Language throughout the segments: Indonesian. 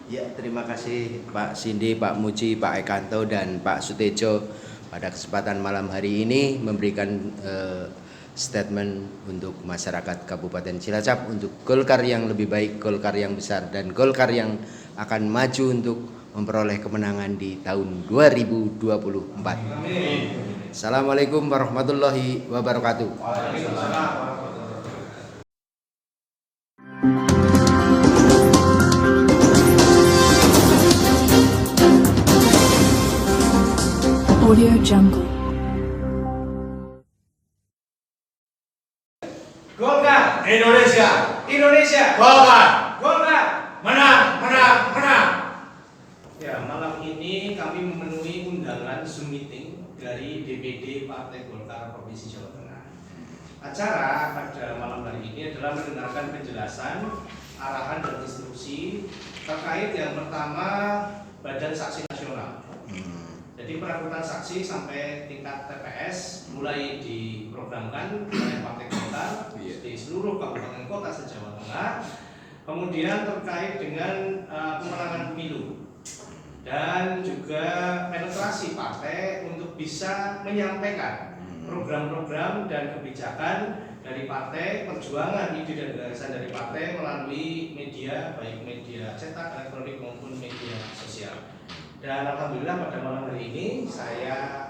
Ya, terima kasih Pak Sindi, Pak Muji, Pak Ekanto, dan Pak Sutejo pada kesempatan malam hari ini memberikan statement untuk masyarakat Kabupaten Cilacap untuk Golkar yang lebih baik, Golkar yang besar, dan Golkar yang akan maju untuk memperoleh kemenangan di tahun 2024. Amin. Assalamualaikum warahmatullahi wabarakatuh. Waalaikumsalam. Audio Jungle. Golkar Indonesia, Indonesia Golkar, Golkar menang, menang, menang. Ya, malam ini kami memenuhi undangan Zoom meeting dari DPD Partai Golkar Provinsi Jawa Tengah. Acara pada malam hari ini adalah mendengarkan penjelasan, arahan dan instruksi terkait yang pertama Badan Saksi Nasional. Jadi perekrutan saksi sampai tingkat TPS mulai diprogramkan oleh Partai Golkar di seluruh kabupaten kota se-Jawa Tengah. Kemudian terkait dengan pemenangan pemilu dan juga penetrasi partai untuk bisa menyampaikan program-program dan kebijakan dari partai, perjuangan ide dan gagasan dari partai melalui media, baik media cetak, elektronik maupun media sosial. Dan alhamdulillah pada malam hari ini saya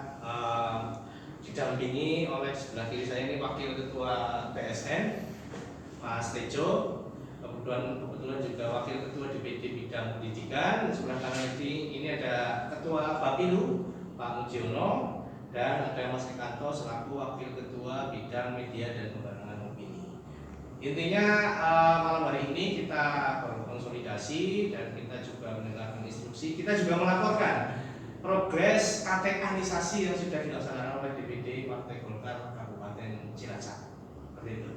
didampingi oleh sebelah kiri saya ini Wakil Ketua PSN Mas Tejo, kebetulan juga Wakil Ketua DPD Bidang Pendidikan. Sebelah kanan ini ada Ketua Bapilu Pak Mujiono, dan ada Mas Ekanto selaku Wakil Ketua Bidang Media dan Pembahasan Opini. Intinya malam hari ini kita berkonsolidasi dan kita juga mendengarkan instruksi. Kita juga melaporkan progres KTK-nisasi yang sudah dilaksanakan oleh DPD Partai Golkar Kabupaten Cilacap. Seperti itu.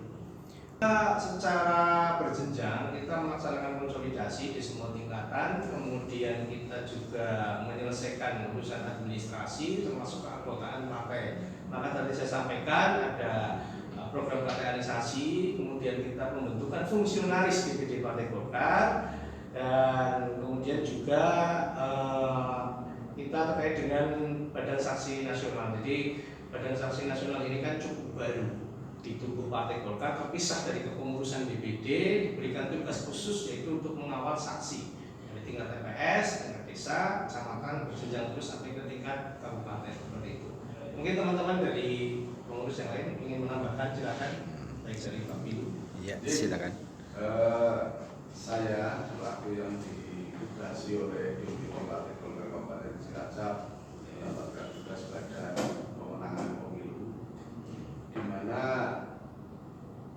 Kita secara berjenjang kita melaksanakan konsolidasi di semua tingkatan, kemudian kita juga menyelesaikan urusan administrasi termasuk keanggotaan partai. Maka tadi saya sampaikan ada program kategorisasi, kemudian kita pembentukan fungsionaris DPD Partai Golkar, dan kemudian juga kita terkait dengan Badan Saksi Nasional. Jadi Badan Saksi Nasional ini kan cukup baru di tubuh Partai Golkar, terpisah dari kepengurusan DPD, diberikan tugas khusus yaitu untuk mengawal saksi dari tingkat TPS, tingkat desa, kecamatan, berjenjang terus sampai ke tingkat kabupaten, seperti itu. Mungkin teman-teman dari pengurus yang lain ingin menambahkan, silakan, baik dari Pak Pilu. Ya, silakan. Saya selaku yang ditugasi oleh DPD Partai Golkar Kabupaten Cilacap mendapatkan tugas badan pemenangan pemilu, di mana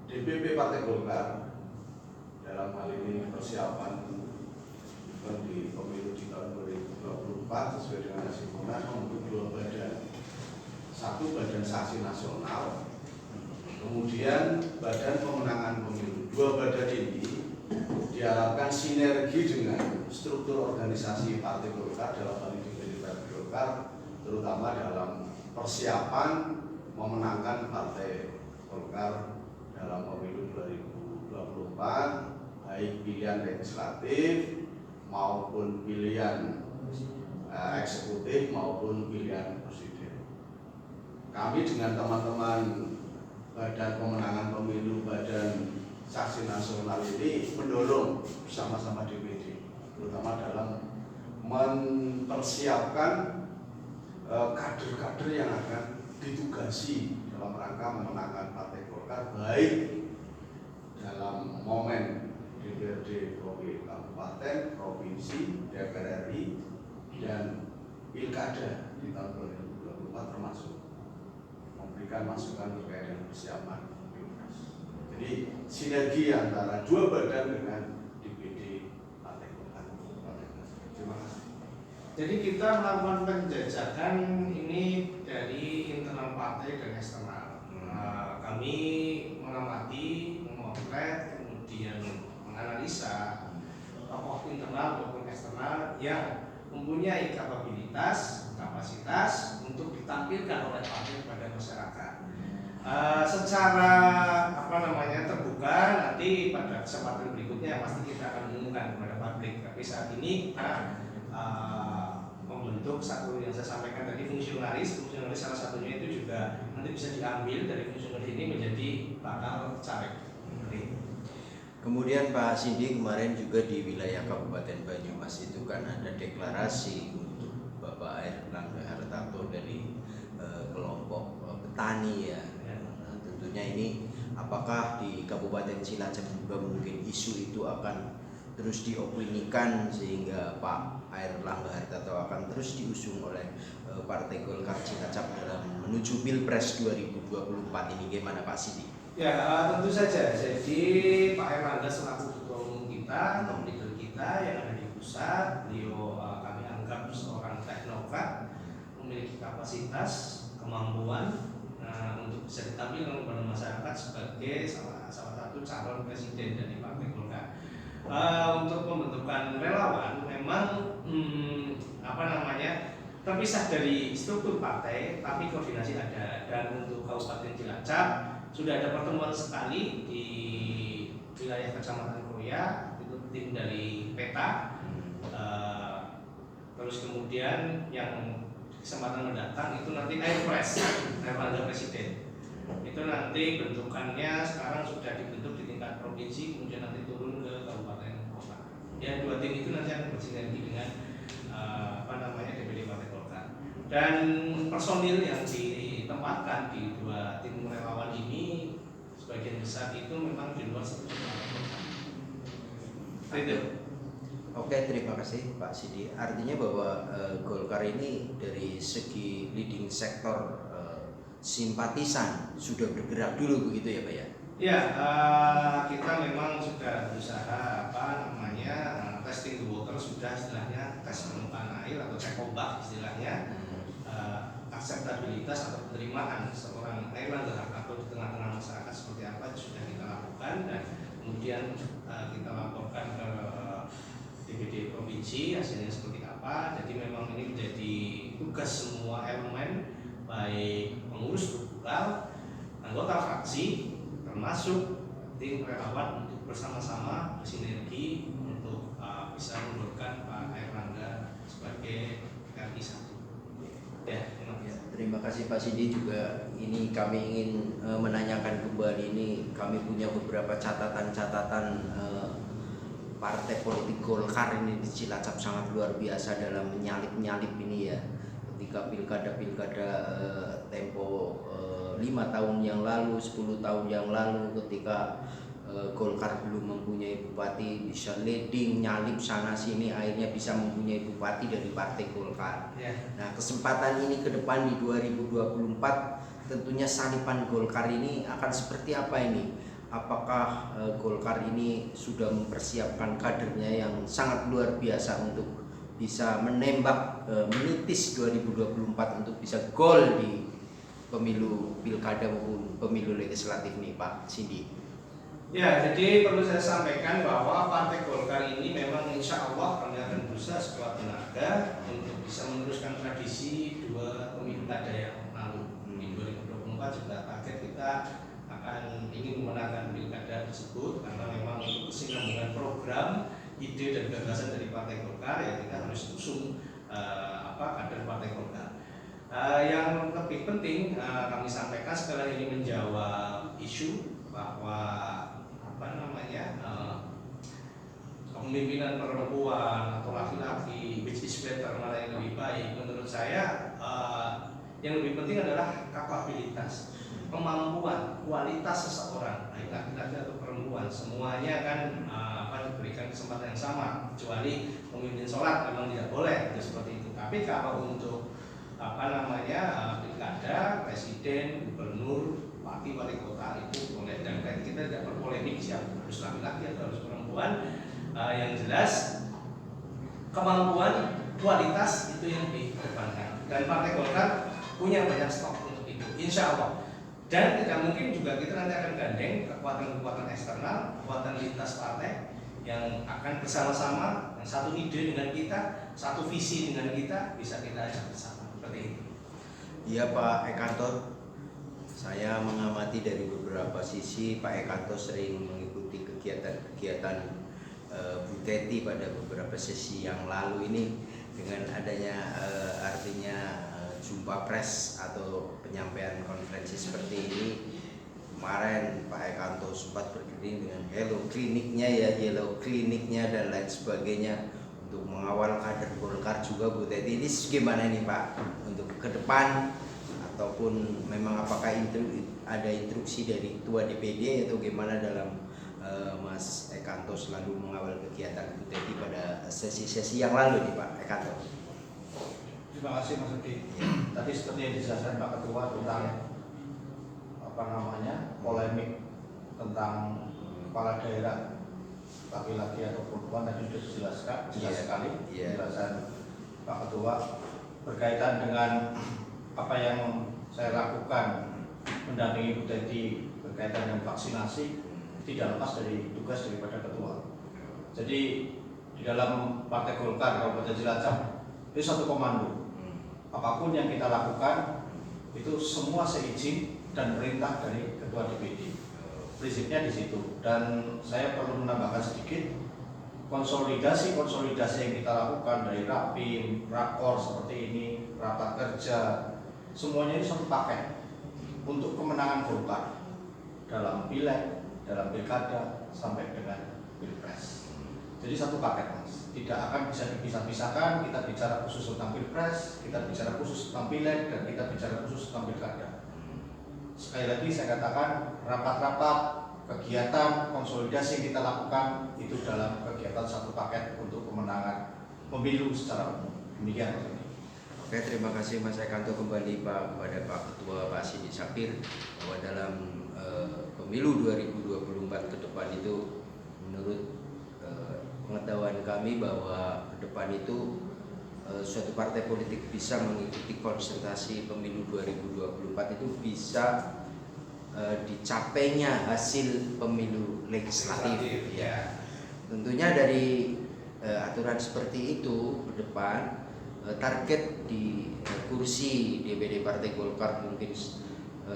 DPP Partai Golkar dalam hal ini persiapan di pemilu di tahun 2024 sesuai dengan hasil munas membentuk dua badan. Satu Badan Saksi Nasional, kemudian Badan Pemenangan Pemilu. Dua badan ini diharapkan sinergi dengan struktur organisasi Partai Golkar dalam hal ini DPD Partai Golkar, terutama dalam persiapan memenangkan Partai Golkar dalam pemilu 2024, baik pilihan legislatif maupun pilihan eksekutif maupun pilihan presiden. Kami dengan teman-teman Badan Pemenangan Pemilu, Badan Saksi Nasional ini mendorong bersama-sama DPD, terutama dalam mempersiapkan kader-kader yang akan ditugasi dalam rangka memenangkan Partai Golkar, baik dalam momen DPRD Kabupaten, Provinsi, DPR RI, dan Pilkada di tahun 2024 termasuk memberikan masukan terkait dengan persiapan Pilpres. Jadi sinergi antara dua badan dengan DPD Partai Golkar. Terima kasih. Jadi kita melakukan penjajakan ini dari internal partai dan eksternal. Kami mengamati, memotret, kemudian menganalisa tokoh internal maupun eksternal yang mempunyai kapasitas untuk ditampilkan oleh partai kepada masyarakat. Secara terbuka nanti pada kesempatan berikutnya pasti kita akan mengumumkan kepada publik. Tapi Tapi saat ini kita membentuk satu yang saya sampaikan tadi, fungsionaris salah satunya itu juga nanti bisa diambil dari fungsionaris ini menjadi bakal caleg. Kemudian Pak Sindi, kemarin juga di wilayah Kabupaten Banyumas itu kan ada deklarasi untuk Bapak Airlangga Hartarto dari kelompok petani ya. Nah, tentunya ini apakah di Kabupaten Cilacap juga mungkin isu itu akan terus diopinikan sehingga Pak Airlangga Hartarto akan terus diusung oleh Partai Golkar Cilacap dalam menuju Pilpres 2024 ini, gimana Pak Sindi? Ya, tentu saja. Jadi Pak Airlangga selaku ketua umum kita, leader kita yang ada di pusat, beliau kami anggap seorang teknokrat, memiliki kapasitas, kemampuan untuk bisa ditampilkan kepada masyarakat sebagai salah satu calon presiden dari Partai Golkar. Untuk pembentukan relawan memang terpisah dari struktur partai, tapi koordinasi ada. Dan untuk Kabupaten Cilacap sudah ada pertemuan sekali di wilayah Kecamatan Kroya, itu tim dari PETA. Terus kemudian yang kesempatan mendatang itu nanti Airpres, Airlangga Presiden. Itu nanti bentukannya sekarang sudah dibentuk di tingkat provinsi, kemudian nanti turun ke kabupaten kota. Ya, dua tim itu nanti akan bersinergi dengan DPD Partai Golkar. Dan personil yang ditempatkan di dua tim relawan ini sebagian besar itu memang di luar struktur Partai Golkar. Itu. Oke, terima kasih Pak Sidi. Artinya bahwa Golkar ini dari segi leading sektor simpatisan sudah bergerak dulu begitu ya Pak ya? Ya, kita memang sudah berusaha testing the water, sudah istilahnya tes permukaan air atau cek ombak istilahnya. Akseptabilitas atau penerimaan seorang Airlangga Hartarto di tengah-tengah masyarakat seperti apa sudah kita lakukan, dan kemudian kita laporkan ke DPD provinsi hasilnya seperti apa. Jadi memang ini menjadi tugas semua elemen, baik pengurus struktural, anggota fraksi, termasuk tim relawan untuk bersama-sama bersinergi untuk bisa mendorongkan Pak Airlangga sebagai RI 1. Ya, terima kasih Pak Sidi. Juga ini kami ingin menanyakan kembali, ini kami punya beberapa catatan-catatan partai politik Golkar ini di Cilacap sangat luar biasa dalam menyalip-nyalip ini ya. Ketika pilkada tempo 5 tahun yang lalu, 10 tahun yang lalu, ketika Golkar belum mempunyai bupati, bisa leading nyalip sana sini, akhirnya bisa mempunyai bupati dari Partai Golkar. Nah, kesempatan ini ke depan di 2024 tentunya salipan Golkar ini akan seperti apa ini? Apakah Golkar ini sudah mempersiapkan kadernya yang sangat luar biasa untuk bisa menembak menitis 2024 untuk bisa gol di pemilu pilkada maupun pemilu legislatif nih Pak Sindi? Ya, jadi perlu saya sampaikan bahwa Partai Golkar ini memang insya Allah kami akan berusaha sekuat tenaga untuk bisa meneruskan tradisi dua pemilu kada yang lalu. Di 2024 juga target kita akan ingin memenangkan pilkada tersebut, karena memang untuk kesinambungan program, ide dan gagasan dari Partai Golkar ya kita harus usung kader Partai Golkar. Yang lebih penting kami sampaikan setelah ini menjawab isu bahwa kepemimpinan perempuan atau laki-laki, which is better, mana yang lebih baik. Menurut saya yang lebih penting adalah kapabilitas, kemampuan, kualitas seseorang, baik laki-laki atau perempuan, semuanya kan diberikan kesempatan yang sama, kecuali pemimpin sholat memang tidak boleh seperti itu. Tapi kalau untuk pilkada, presiden, gubernur, bupati, wali kota itu boleh, dan kita tidak berpolemik siapa harus laki-laki atau harus perempuan. Yang jelas kemampuan, kualitas itu yang dikedepankan, dan Partai Golkar punya banyak stok untuk itu, insya Allah. Dan tidak mungkin juga kita nanti akan gandeng kekuatan-kekuatan eksternal, kekuatan lintas partai yang akan bersama-sama, yang satu ide dengan kita, satu visi dengan kita, bisa kita ajak bersama seperti itu. Iya Pak Ekanto, saya mengamati dari beberapa sisi Pak Ekanto sering mengikuti kegiatan-kegiatan Bu Teti pada beberapa sesi yang lalu ini dengan adanya artinya jumpa pers atau penyampaian konferensi seperti ini. Kemarin Pak Ekanto sempat berkeliling dengan yellow kliniknya dan lain sebagainya untuk mengawal kader Golkar juga. Bu Teti, ini gimana nih Pak untuk ke depan, ataupun memang apakah ada instruksi dari Ketua DPD atau gimana dalam Mas Ekanto selalu mengawal kegiatan Bu Teti pada sesi-sesi yang lalu nih Pak Ekanto? Terima kasih Mas Udi. Tadi seperti yang dijelaskan Pak Ketua tentang polemik tentang kepala daerah laki-laki atau perempuan tadi sudah dijelaskan jelas sekali penjelasan Pak Ketua berkaitan dengan apa yang saya lakukan mendampingi Bu Teti berkaitan dengan vaksinasi tidak lepas dari tugas daripada Ketua. Jadi di dalam Partai Golkar Kabupaten Cilacap itu satu komando. Apapun yang kita lakukan itu semua seizin dan perintah dari Ketua DPD. Prinsipnya di situ. Dan saya perlu menambahkan sedikit, konsolidasi yang kita lakukan dari Rapim, Rakor seperti ini, rapat kerja, semuanya ini satu paket untuk kemenangan Golkar dalam pileg, dalam pilkada sampai dengan pilpres. Jadi satu paket Mas, tidak akan bisa dipisah-pisahkan. Kita bicara khusus tentang pilpres, kita bicara khusus tentang pileg, dan kita bicara khusus tentang pilkada. Sekali lagi saya katakan, rapat-rapat, kegiatan, konsolidasi yang kita lakukan itu dalam kegiatan satu paket untuk kemenangan pemilu secara umum. Demikian Mas. Oke, terima kasih Mas Ekanto. Kembali Pak kepada Pak Ketua Pak Sidi Sapir bahwa dalam pemilu 2024 ke depan itu menurut pengetahuan kami bahwa ke depan itu suatu partai politik bisa mengikuti konsentrasi pemilu 2024 itu bisa dicapainya hasil pemilu legislatif. Ya. Tentunya dari aturan seperti itu ke depan target di kursi DPD Partai Golkar mungkin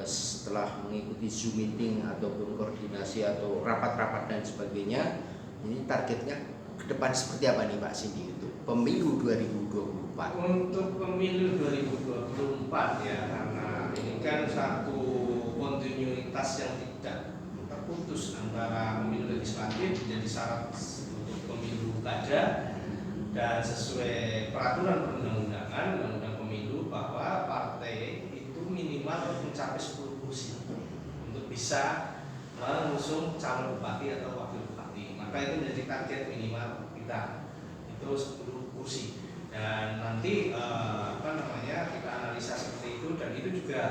setelah mengikuti Zoom meeting ataupun koordinasi atau rapat-rapat dan sebagainya, ini targetnya ke depan seperti apa nih Pak Sindi untuk pemilu 2024? Untuk pemilu 2024 ya, karena ini kan satu kontinuitas yang tidak terputus antara pemilu legislatif menjadi syarat untuk pemilu kada, dan sesuai peraturan perundang-undangan, undang-undang pemilu, bahwa partai itu minimal mencapai 10 kursi untuk bisa mengusung calon bupati atau wakil bupati. Maka itu menjadi target minimal kita, itu 10 kursi. Dan nanti kita analisa seperti itu, dan itu juga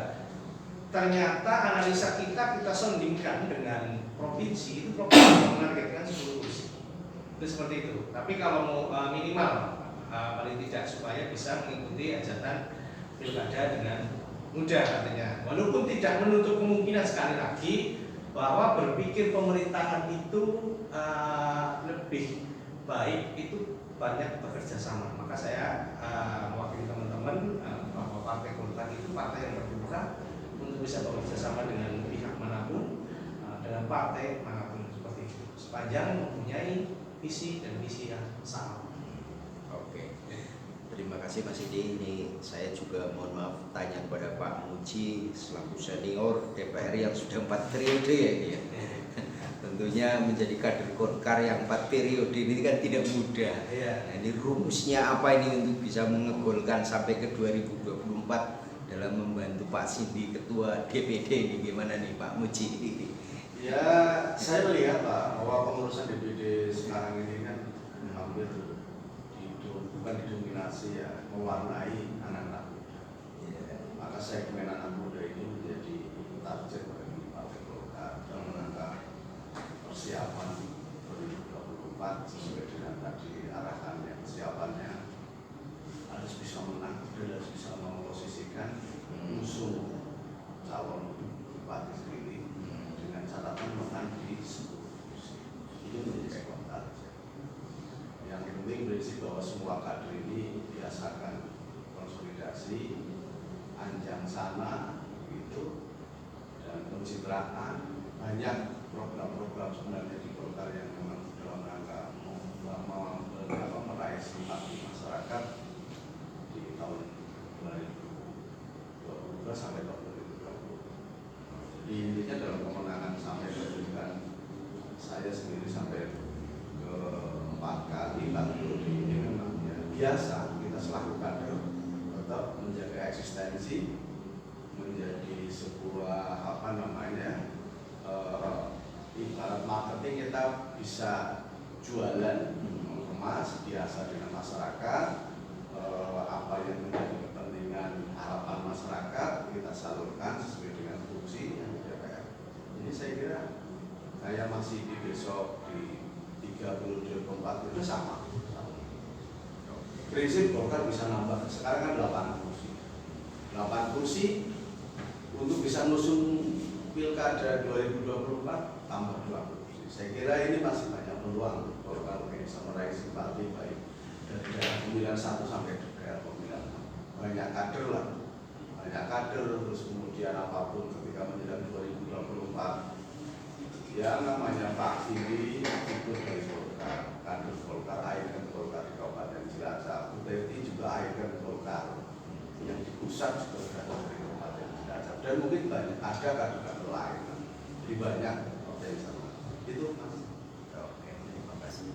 ternyata analisa kita sondingkan dengan provinsi, itu provinsi menargetkan 10 kursi. Itu seperti itu. Tapi kalau mau minimal paling tidak supaya bisa mengikuti hajatan pilkada dengan mudah katanya. Walaupun tidak menutup kemungkinan, sekali lagi, bahwa berpikir pemerintahan itu lebih baik itu banyak bekerja sama. Maka saya mewakili teman-teman bahwa Partai Golkar itu partai yang terbuka untuk bisa bekerja sama dengan pihak manapun, dengan partai manapun, seperti itu, sepanjang mempunyai visi dan misi yang sama. Oke, terima kasih Mas Sidi. Ini saya juga mohon maaf tanya kepada Pak Muji selaku senior DPR yang sudah 4 periode ya ini ya. Tentunya menjadi kader Golkar yang 4 periode ini kan tidak mudah. Nah, ini rumusnya apa ini untuk bisa mengegolkan sampai ke 2024 dalam membantu Pak Sidi Ketua DPD ini, gimana nih Pak Muji? Ya, saya melihat Pak bahwa pengurusan DPD sekarang ini kan hampir bukan didominasi ya, mewarnai anak-anak muda. Maka segmen anak muda ini menjadi target bagi Partai Golkar dalam rangka persiapan 2024 sesuai dengan tadi arahannya, persiapannya harus bisa menang, harus bisa memposisikan musuh calon bupati sendiri dengan catatan menang di 10 kursi. Itu menjadi sebuah target. Yang penting prinsip bahwa semua kader ini biasakan konsolidasi, anjang sana gitu, dan pencitraan. Banyak program-program sebenarnya di Golkar yang memang dalam rangka meraih simpati masyarakat di tahun 2022 sampai tahun 2020. Jadi intinya dalam kemenangan sampai kedudukan saya sendiri sampai ke 4 kali lalu ini memang ya, biasa kita selaku kader tetap menjaga eksistensi, menjadi sebuah ibarat marketing kita bisa jualan mengemas biasa dengan masyarakat, apa yang menjadi kepentingan harapan masyarakat kita salurkan sesuai dengan fungsi yang DPR. Jadi saya kira saya masih di besok di 3 periode keempat itu sama. Prinsip Golkar bisa nambah sekarang kan 8 kursi. 8 kursi untuk bisa nusung Pilkada 2024 tambah 2 kursi. Saya kira ini masih banyak peluang Golkar bisa meraih simpati baik dari daerah pemilihan 1 sampai daerah pemilihan 6. Banyak kader lah, banyak kader terus kemudian apapun ketika menjelang 2024 ya namanya Pak Sindi ikut dari Golkar, kader Golkar, ikon Golkar di Kabupaten Cilacap, Bu Teti juga ikon Golkar yang di pusat juga dari Kabupaten Cilacap dan mungkin banyak ada kader-kader lain, jadi banyak yang sama itu Mas. Oke, terima kasih.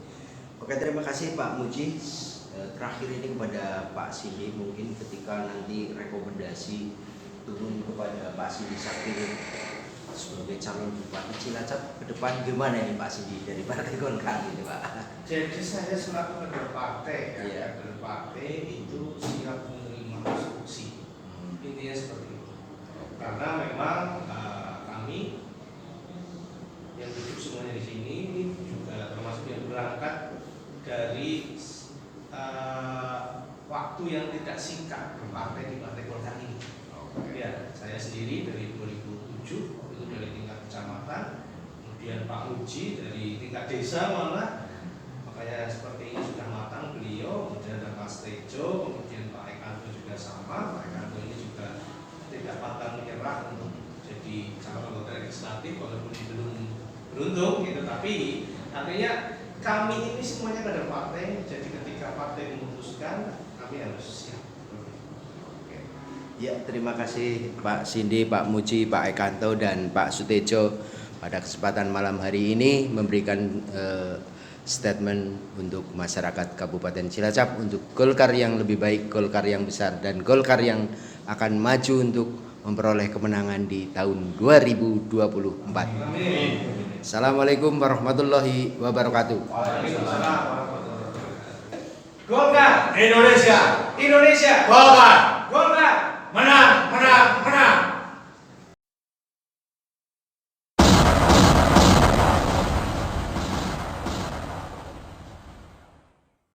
Oke, terima kasih Pak Muji. Terakhir ini kepada Pak Sindi, mungkin ketika nanti rekomendasi turun kepada Pak Sindi Sakti sebagai calon Bupati Cilacap ke depan gimana ini Pak Sindi dari Partai Golkar ini Pak? Jadi saya selaku kader partai, kader partai itu siap menerima instruksi. Intinya seperti itu. Karena memang kami yang duduk semuanya di sini ini juga termasuk yang berangkat dari waktu yang tidak singkat berpartai di Partai Golkar ini. Ya, saya sendiri dari 2007 itu dari tingkat kecamatan, kemudian Pak Uji dari tingkat desa malah, makanya seperti ini sudah matang beliau, kemudian ada Mas Tejo, kemudian Pak Ekanto juga sama. Pak Ekanto ini juga tidak pantang menyerah untuk jadi calon anggota legislatif walaupun belum beruntung gitu, tapi artinya kami ini semuanya kader partai, jadi ketika partai memutuskan kami harus siap. Ya, terima kasih Pak Sindi, Pak Muji, Pak Ekanto, dan Pak Sutejo pada kesempatan malam hari ini memberikan statement untuk masyarakat Kabupaten Cilacap untuk Golkar yang lebih baik, Golkar yang besar, dan Golkar yang akan maju untuk memperoleh kemenangan di tahun 2024. Amin. Assalamualaikum warahmatullahi wabarakatuh. Waalaikumsalam warahmatullahi wabarakatuh. Golkar Indonesia Indonesia Golkar.